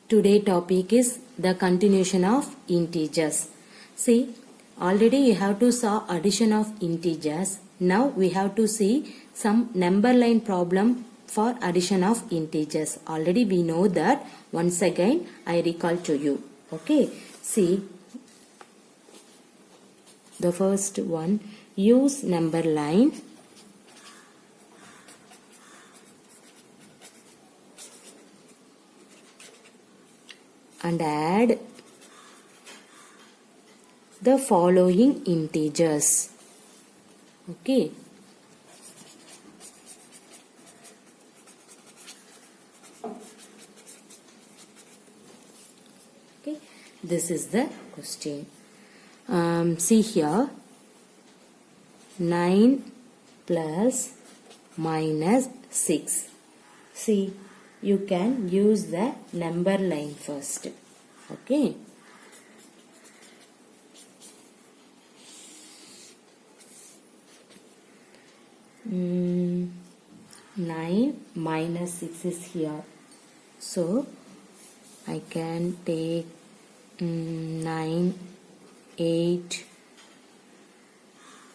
Today topic is the continuation of integers. See, already you have to saw addition of integers. Now we have to see some number line problem for addition of integers. Already we know that. Once again I recall to you. Okay. See, the first one, use number line and add the following integers. Okay. Okay. This is the question. See here, 9 plus minus 6. See, you can use the number line first. Okay. Mm, 9 minus 6 is here. So, I can take 9, 8,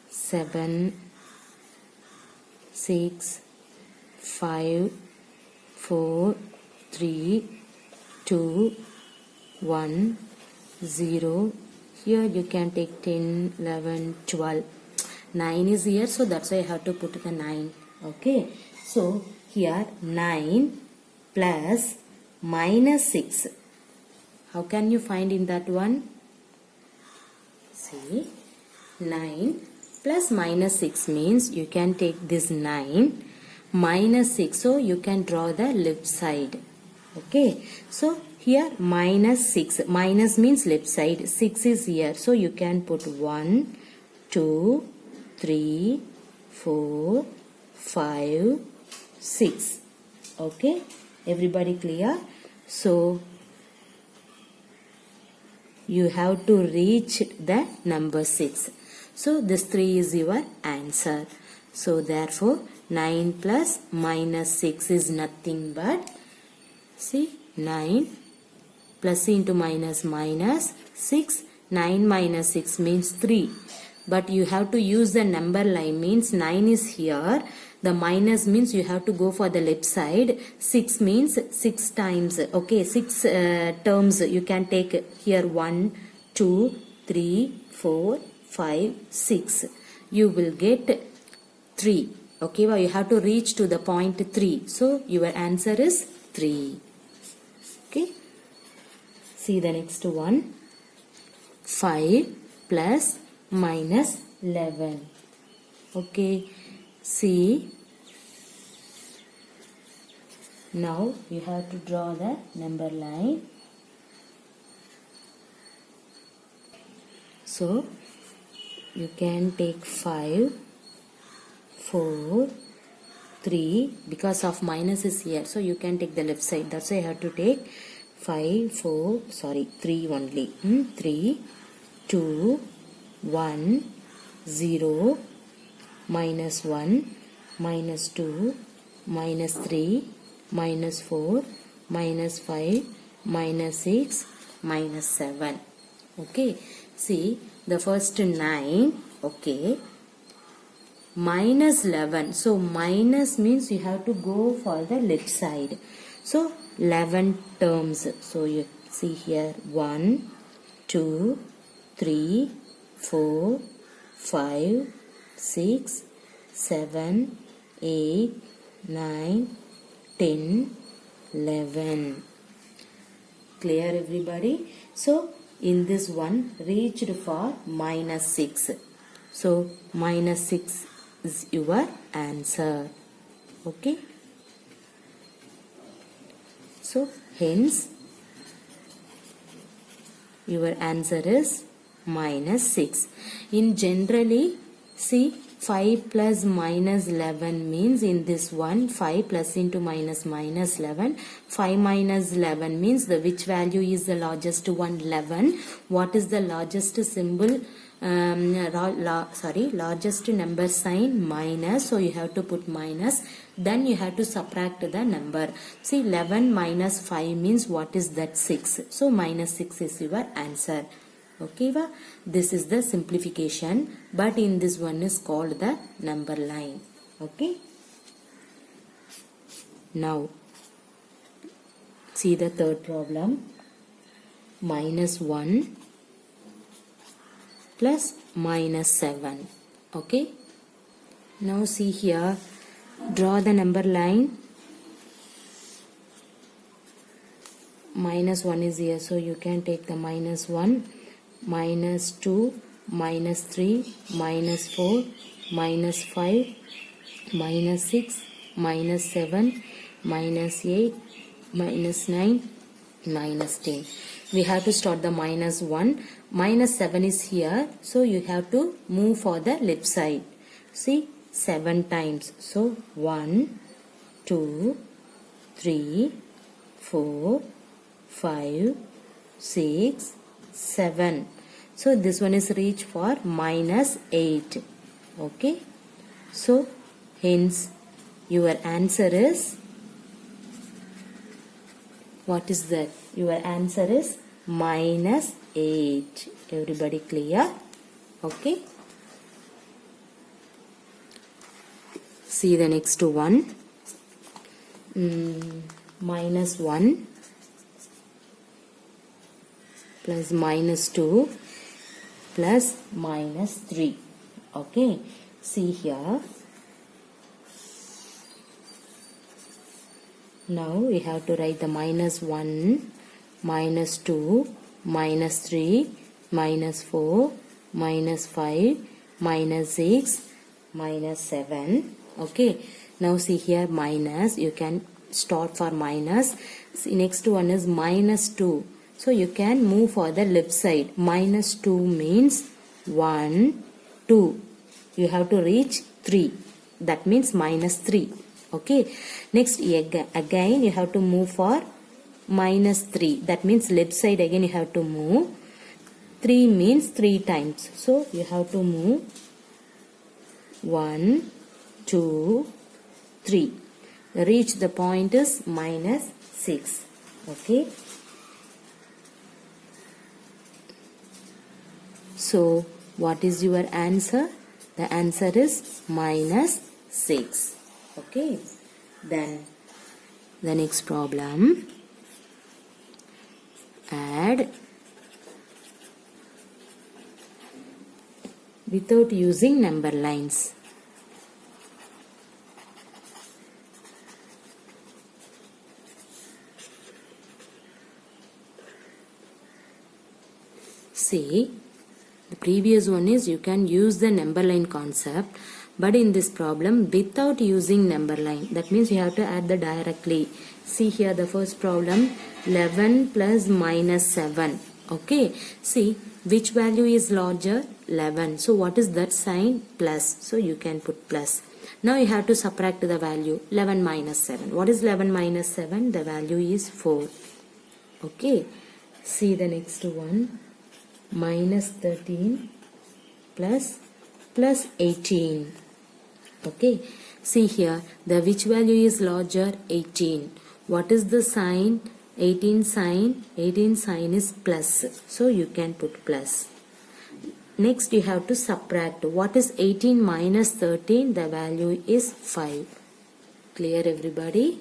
7, 6, 5, 4, 3, 2, 1, 0. Here you can take 10, 11, 12. 9 is here, so that's why I have to put the 9. Okay. So here 9 plus minus 6. How can you find in that one? See, 9 plus minus 6 means you can take this 9 minus 6, so you can draw the left side. Okay, so here minus 6, minus means left side, 6 is here, so you can put 1, 2, 3, 4, 5, 6. Okay, everybody clear? So you have to reach the number 6. So this 3 is your answer. So therefore 9 plus minus 6 is nothing but, see, 9 plus into minus minus 6. 9 minus 6 means 3. But you have to use the number line, means 9 is here. The minus means you have to go for the left side. 6 means 6 times. Okay, 6 terms you can take here. 1, 2, 3, 4, 5, 6. You will get 3. Okay, well, you have to reach to the point 3. So your answer is 3. Okay. See the next one. 5 plus minus 11. Okay. See. Now you have to draw the number line. So you can take 5, 4, 3, because of minus is here, so you can take the left side. That's why I have to take 3 only. 3, 2, 1, 0, minus 1, minus 2, minus 3, minus 4, minus 5, minus 6, minus 7. Okay. See, the first 9. Okay. Minus 11. So minus means you have to go for the left side. So 11 terms. So you see here 1, 2, 3, 4, 5, 6, 7, 8, 9, 10, 11. Clear everybody? So in this one reached for minus 6. So minus 6 is your answer. Okay. So hence your answer is minus 6. In generally, see, 5 plus minus 11 means in this one 5 plus into minus minus 11. 5 minus 11 means the which value is the largest one? 11. What is the largest symbol largest number sign minus, so you have to put minus, then you have to subtract the number. See, 11 minus 5 means what is that? 6. So minus 6 is your answer. Okay, this is the simplification, but in this one is called the number line. Okay, now see the third problem. Minus 1 plus minus 7. Okay, now see here, draw the number line. Minus 1 is here, so you can take the minus 1, minus 2, minus 3, minus 4, minus 5, minus 6, minus 7, minus 8, minus 9, minus 10. We have to start the minus 1. Minus 7 is here, so you have to move for the left side. See, 7 times. So 1, 2, 3, 4, 5, 6, 7. So this one is reach for minus 8. Okay. So hence your answer is, what is that? Your answer is minus 8. Everybody clear? Okay. See the next one. Minus 1 plus minus 2 plus minus 3. Okay. See here. Now we have to write the minus 1, minus 2, minus 3, minus 4, minus 5, minus 6, minus 7. Okay. Now see here minus, you can start for minus. See, next one is minus 2. So you can move for the left side. Minus 2 means 1, 2. You have to reach 3. That means minus 3. Okay. Next again you have to move for minus 3. That means left side again you have to move. 3 means 3 times. So you have to move 1, 2, 3. Reach the point is minus 6. Okay. So what is your answer? The answer is minus 6. Okay. Then the next problem. Add without using number lines. See, the previous one is you can use the number line concept, but in this problem without using number line. That means you have to add the directly. See here the first problem, 11 plus minus 7. Okay. See, which value is larger? 11. So what is that sign? Plus. So you can put plus. Now you have to subtract the value. 11 minus 7. What is 11 minus 7? The value is 4. Okay. See the next one. Minus 13 plus 18. Okay. See here, the which value is larger? 18. What is the sign? 18 sign. 18 sign is plus. So you can put plus. Next you have to subtract. What is 18 minus 13? The value is 5. Clear everybody?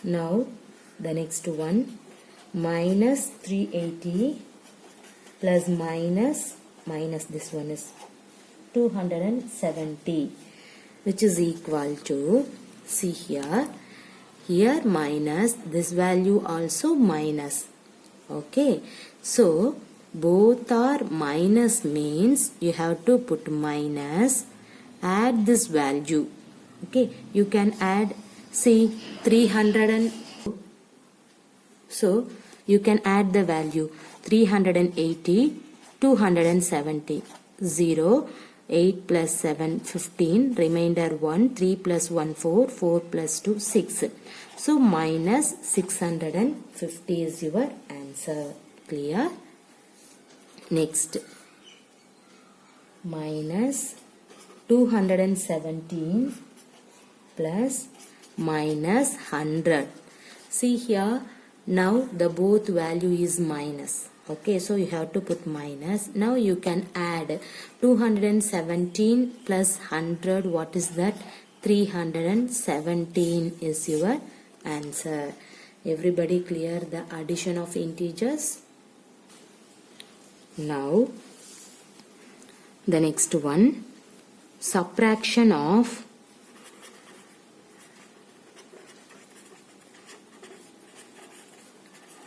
Now the next one. Minus 380 plus minus this one is 270, which is equal to, see here minus, this value also minus. Okay, so both are minus means you have to put minus, add this value. Okay, you can add, see 300 so you can add the value 380, 270, 0, 8 plus 7, 15, remainder 1, 3 plus 1, 4, 4 plus 2, 6. So minus 650 is your answer. Clear? Next. minus 217 plus minus 100. See here, now the both value is minus. Okay, so you have to put minus. Now you can add 217 plus 100. What is that? 317 is your answer. Everybody clear the addition of integers? Now the next one, subtraction of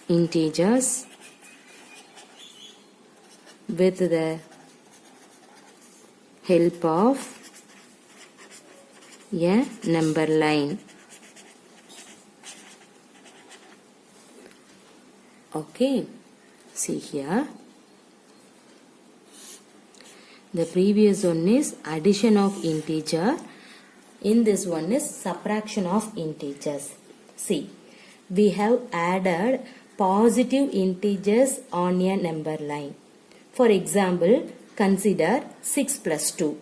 integers with the help of a number line. Okay, see here. The previous one is addition of integer. In this one is subtraction of integers. See, we have added positive integers on a number line. For example, consider 6 plus 2.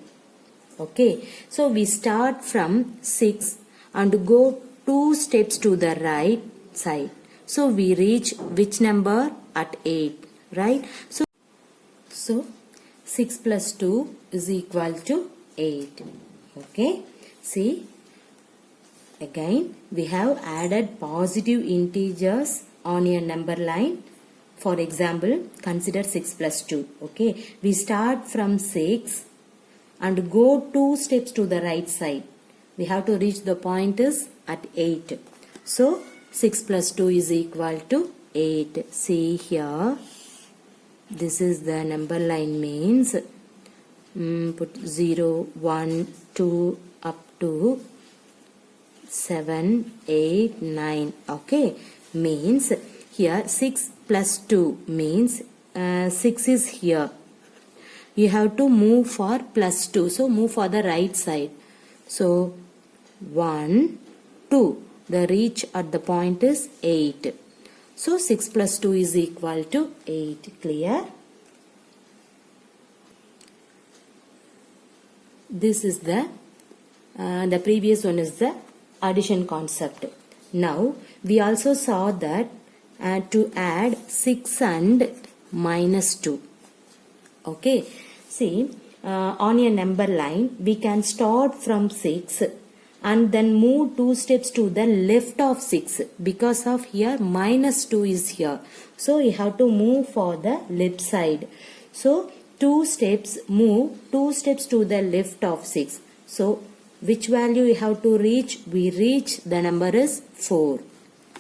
Okay, so we start from 6 and go 2 steps to the right side. So we reach which number? At 8, right? So 6 plus 2 is equal to 8. Okay, see, again we have added positive integers on a number line. For example, consider 6 plus 2. Okay, we start from 6 and go 2 steps to the right side. We have to reach the point is at 8. So 6 plus 2 is equal to 8. See here, this is the number line, means put 0, 1, 2 up to 7, 8, 9. Okay, means here 6 plus 2 means 6 is here. You have to move for plus 2. So move for the right side. So 1, 2. The reach at the point is 8. So 6 plus 2 is equal to 8. Clear? This is the previous one is the addition concept. Now we also saw that to add 6 and minus 2. Okay, see, on a number line we can start from 6 and then move 2 steps to the left of 6, because of here minus 2 is here. So you have to move for the left side. So 2 steps, move 2 steps to the left of 6. So which value you have to reach? We reach the number is 4,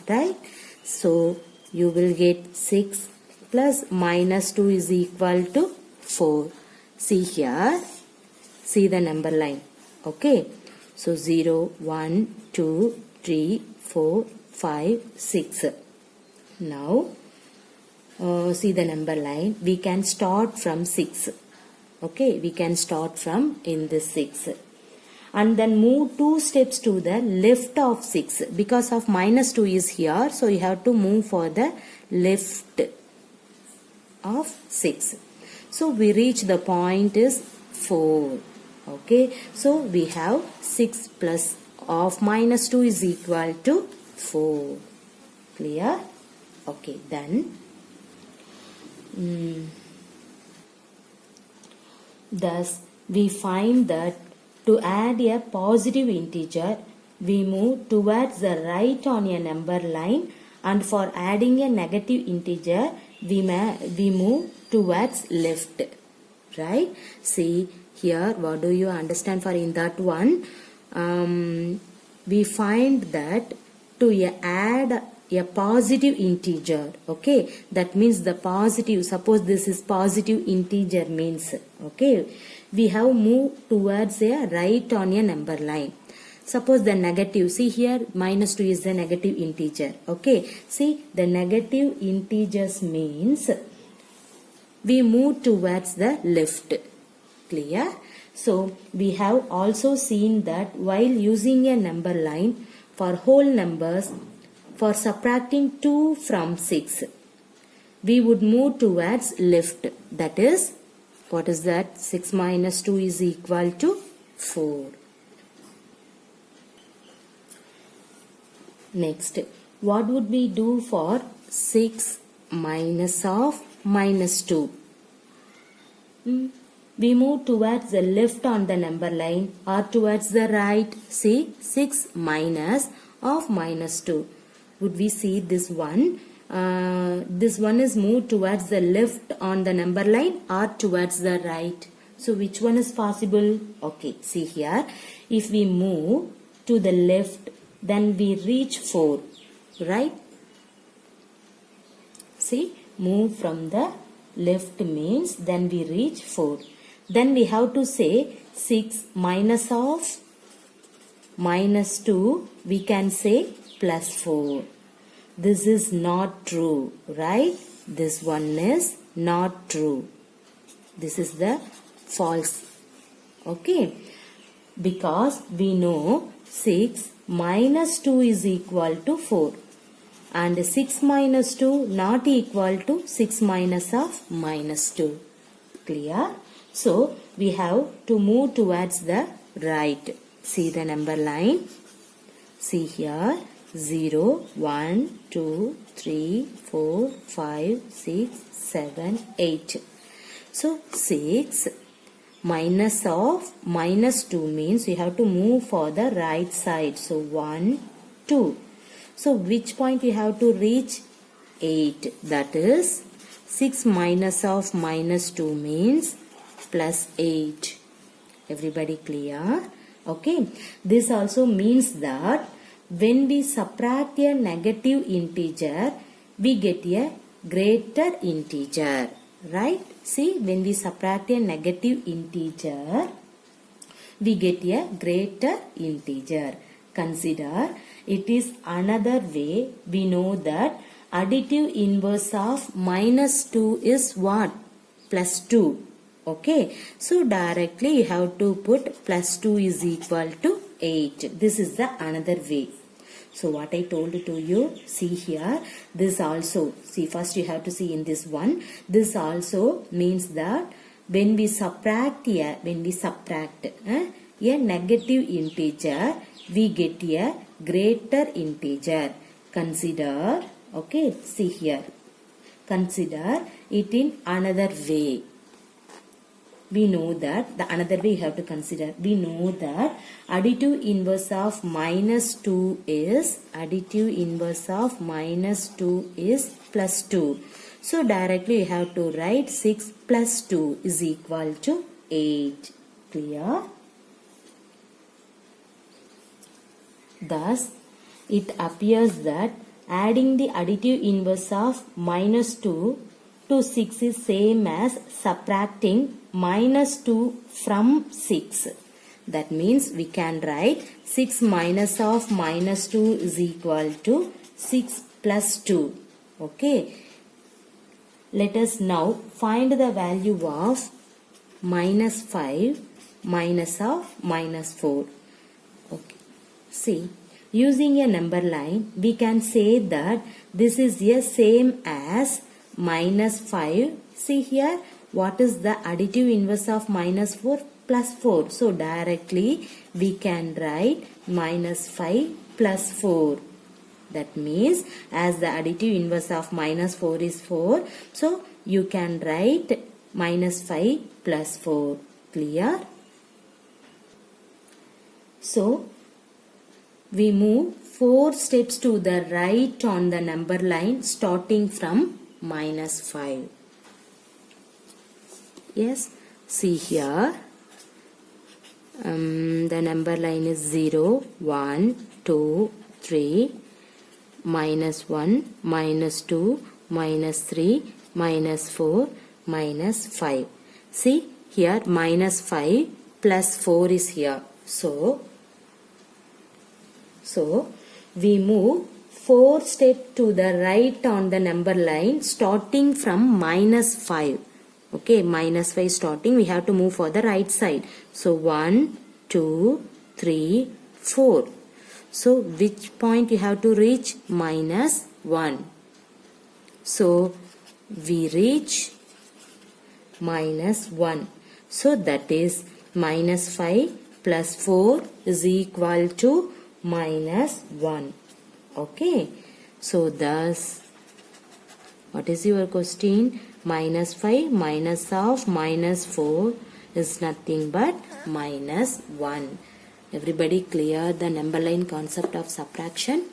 right? So you will get 6 plus minus 2 is equal to 4. See here, see the number line. Okay, so 0, 1, 2, 3, 4, 5, 6. Now see the number line. We can start from 6. Okay, we can start from in this 6 and then move 2 steps to the left of 6, because of minus 2 is here. So you have to move for the left of 6. So we reach the point is 4. Okay, so we have 6 plus of minus 2 is equal to 4. Clear? Okay, then thus we find that to add a positive integer, we move towards the right on a number line, and for adding a negative integer, we move towards left. Right? See here, what do you understand for in that one? We find that to add a positive integer, okay, that means the positive, suppose this is positive integer means, okay, we have moved towards a right on a number line. Suppose the negative, see here minus 2 is the negative integer, okay, see the negative integers means we move towards the left. Clear? So we have also seen that while using a number line for whole numbers, for subtracting 2 from 6, we would move towards left, that is What is that? 6 minus 2 is equal to 4. Next, what would we do for 6 minus of minus 2? We move towards the left on the number line or towards the right. See, 6 minus of minus 2. Would we see this one? This one is moved towards the left on the number line or towards the right. So which one is possible? Okay, see here. If we move to the left, then we reach 4, right? See, move from the left means then we reach 4. Then we have to say 6 minus of minus 2, we can say plus 4. This is not true, right? This one is not true. This is the false. Okay. Because we know 6 minus 2 is equal to 4. And 6 minus 2 not equal to 6 minus of minus 2. Clear? So, we have to move towards the right. See the number line. See here. 0, 1, 2, 3, 4, 5, 6, 7, 8. So, 6 minus of minus 2 means we have to move for the right side. So, 1, 2. So, which point we have to reach? 8. That is 6 minus of minus 2 means plus 8. Everybody clear? Okay. This also means that when we subtract a negative integer, we get a greater integer. Right? See, when we subtract a negative integer, we get a greater integer. Consider, it is another way we know that additive inverse of minus 2 is what? Plus 2. Okay. So, directly you have to put plus 2 is equal to 8. This is the another way. So, what I told to you, see here, this also, see first you have to see in this one, this also means that when we subtract a negative integer, we get a greater integer. Consider, okay, see here, consider it in another way. We know that, the another way you have to consider, we know that additive inverse of minus 2 is, plus 2. So, directly you have to write 6 plus 2 is equal to 8. Clear? Thus, it appears that adding the additive inverse of minus 2 to 6 is same as subtracting minus 2 from 6. That means we can write 6 minus of minus 2 is equal to 6 plus 2. Okay. Let us now find the value of minus 5 minus of minus 4. Okay. See, using a number line, we can say that this is the same as minus 5. See here, what is the additive inverse of minus 4? Plus 4. So, directly we can write minus 5 plus 4. That means, as the additive inverse of minus 4 is 4, so you can write minus 5 plus 4. Clear? So, we move 4 steps to the right on the number line starting from minus 5. Yes, see here, the number line is 0, 1, 2, 3, minus 1, minus 2, minus 3, minus 4, minus 5. See here, minus 5 plus 4 is here. So we move 4 steps to the right on the number line starting from minus 5. Okay, minus 5 starting, we have to move for the right side. So, 1, 2, 3, 4. So, which point you have to reach? Minus 1. So, we reach minus 1. So that is minus 5 plus 4 is equal to minus 1. Okay. So thus, what is your question? Minus 5 minus of minus 4 is nothing but minus 1. Everybody clear the number line concept of subtraction?